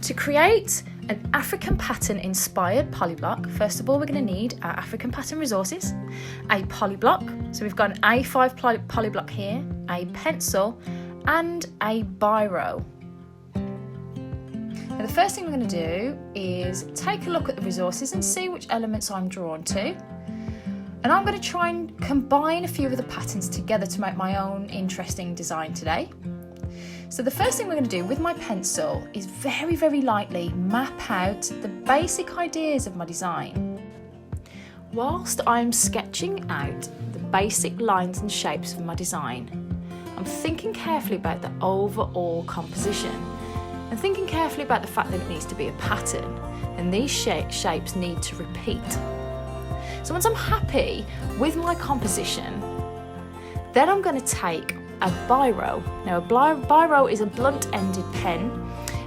To create an African pattern inspired polyblock, first of all we're going to need our African pattern resources, a polyblock, so we've got an A5 polyblock here, a pencil and a biro. Now the first thing we're going to do is take a look at the resources and see which elements I'm drawn to, and I'm going to try and combine a few of the patterns together to make my own interesting design today. So the first thing we're going to do with my pencil is very lightly map out the basic ideas of my design. Whilst I'm sketching out the basic lines and shapes of my design, I'm thinking carefully about the overall composition and thinking carefully about the fact that it needs to be a pattern and these shapes need to repeat. So once I'm happy with my composition, then I'm going to take a biro. Now a biro is a blunt-ended pen,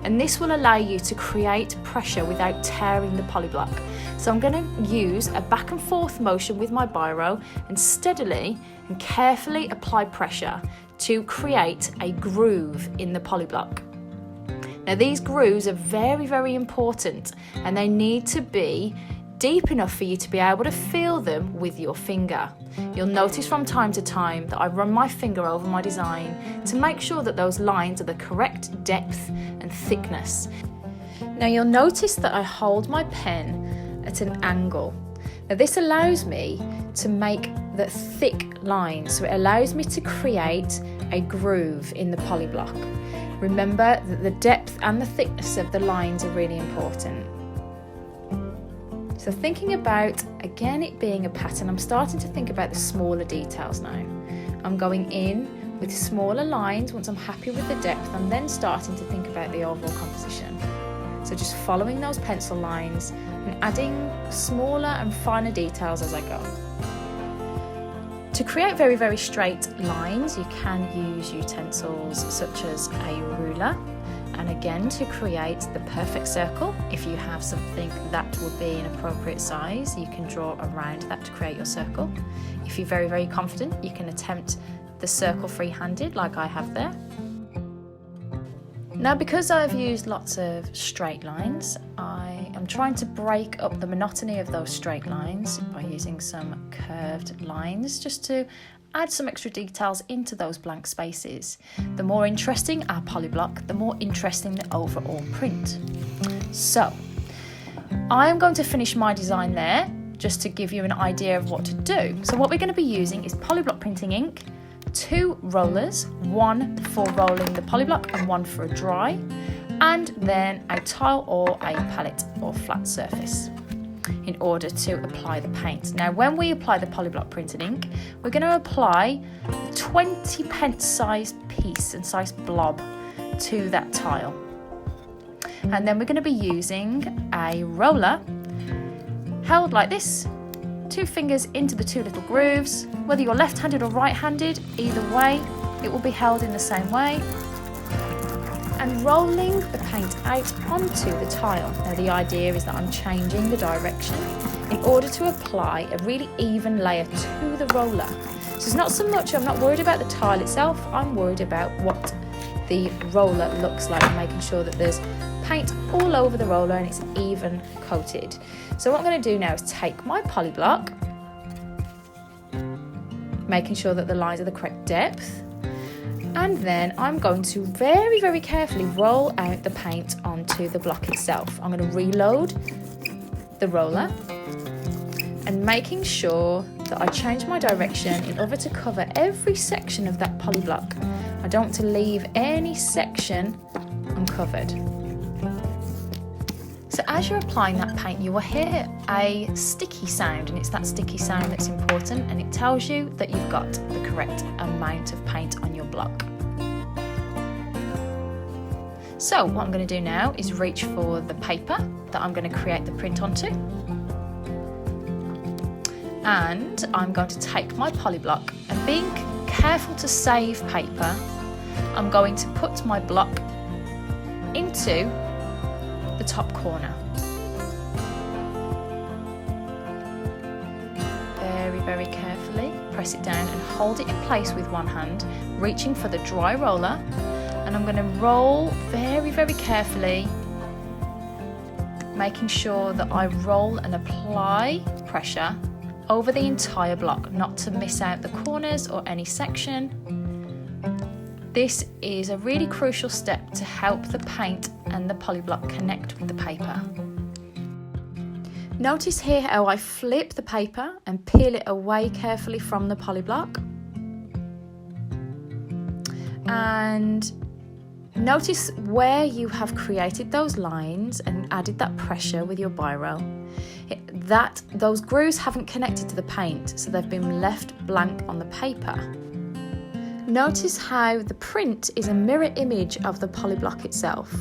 and this will allow you to create pressure without tearing the polyblock. So I'm going to use a back and forth motion with my biro and steadily and carefully apply pressure to create a groove in the polyblock. Now these grooves are very important, and they need to be deep enough for you to be able to feel them with your finger. You'll notice from time to time that I run my finger over my design to make sure that those lines are the correct depth and thickness. Now you'll notice that I hold my pen at an angle. Now this allows me to make the thick lines, so it allows me to create a groove in the polyblock. Remember that the depth and the thickness of the lines are really important. So thinking about, again, it being a pattern, I'm starting to think about the smaller details now. I'm going in with smaller lines. Once I'm happy with the depth, I'm then starting to think about the overall composition. So just following those pencil lines and adding smaller and finer details as I go. To create very straight lines, you can use utensils such as a ruler. And again, to create the perfect circle, if you have something that would be an appropriate size, you can draw around that to create your circle. If you're very confident, you can attempt the circle free-handed like I have there. Now, because I've used lots of straight lines, I am trying to break up the monotony of those straight lines by using some curved lines just to add some extra details into those blank spaces. The more interesting our polyblock, the more interesting the overall print. So I am going to finish my design there just to give you an idea of what to do. So what we're going to be using is polyblock printing ink, 2 rollers, one for rolling the polyblock and one for a dry, and then a tile or a palette or flat surface in order to apply the paint. Now when we apply the polyblock printed ink, we're going to apply a 20 pence size piece and size blob to that tile, and then we're going to be using a roller held like this, 2 fingers into the 2 little grooves. Whether you're left-handed or right-handed, either way it will be held in the same way, and rolling the paint out onto the tile. Now the idea is that I'm changing the direction in order to apply a really even layer to the roller. So it's not so much, I'm not worried about the tile itself, I'm worried about what the roller looks like, making sure that there's paint all over the roller and it's even coated. So what I'm going to do now is take my polyblock, making sure that the lines are the correct depth, and then I'm going to very carefully roll out the paint onto the block itself. I'm going to reload the roller and making sure that I change my direction in order to cover every section of that polyblock. I don't want to leave any section uncovered. So as you're applying that paint, you will hear a sticky sound, and it's that sticky sound that's important, and it tells you that you've got the correct amount of paint on your block. So what I'm going to do now is reach for the paper that I'm going to create the print onto, and I'm going to take my polyblock, and being careful to save paper, I'm going to put my block into the top corner. Very carefully press it down and hold it in place with one hand, reaching for the dry roller, and I'm going to roll very carefully making sure that I roll and apply pressure over the entire block, not to miss out the corners or any section. This is a really crucial step to help the paint and the Polyblock connect with the paper. Notice here how I flip the paper and peel it away carefully from the Polyblock. And notice where you have created those lines and added that pressure with your biro. Those grooves haven't connected to the paint, so they've been left blank on the paper. Notice how the print is a mirror image of the Polyblock itself.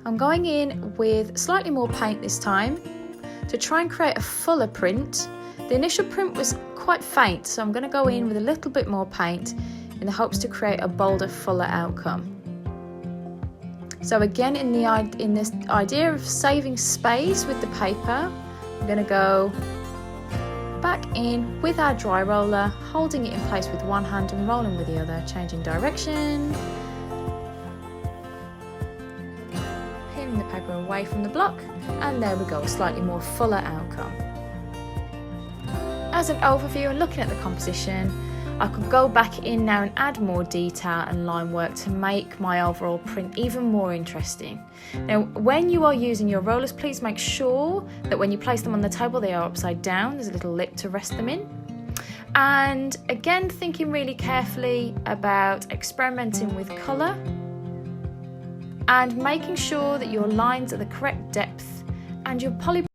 I'm going in with slightly more paint this time to try and create a fuller print. The initial print was quite faint, so I'm going to go in with a little bit more paint in the hopes to create a bolder, fuller outcome. So again, in this idea of saving space with the paper, I'm going to go back in with our dry roller, holding it in place with one hand and rolling with the other, changing direction, peeling the paper away from the block, and there we go, a slightly more fuller outcome. As an overview and looking at the composition, I could go back in now and add more detail and line work to make my overall print even more interesting. Now, when you are using your rollers, please make sure that when you place them on the table, they are upside down. There's a little lip to rest them in. And again, thinking really carefully about experimenting with colour and making sure that your lines are the correct depth and your poly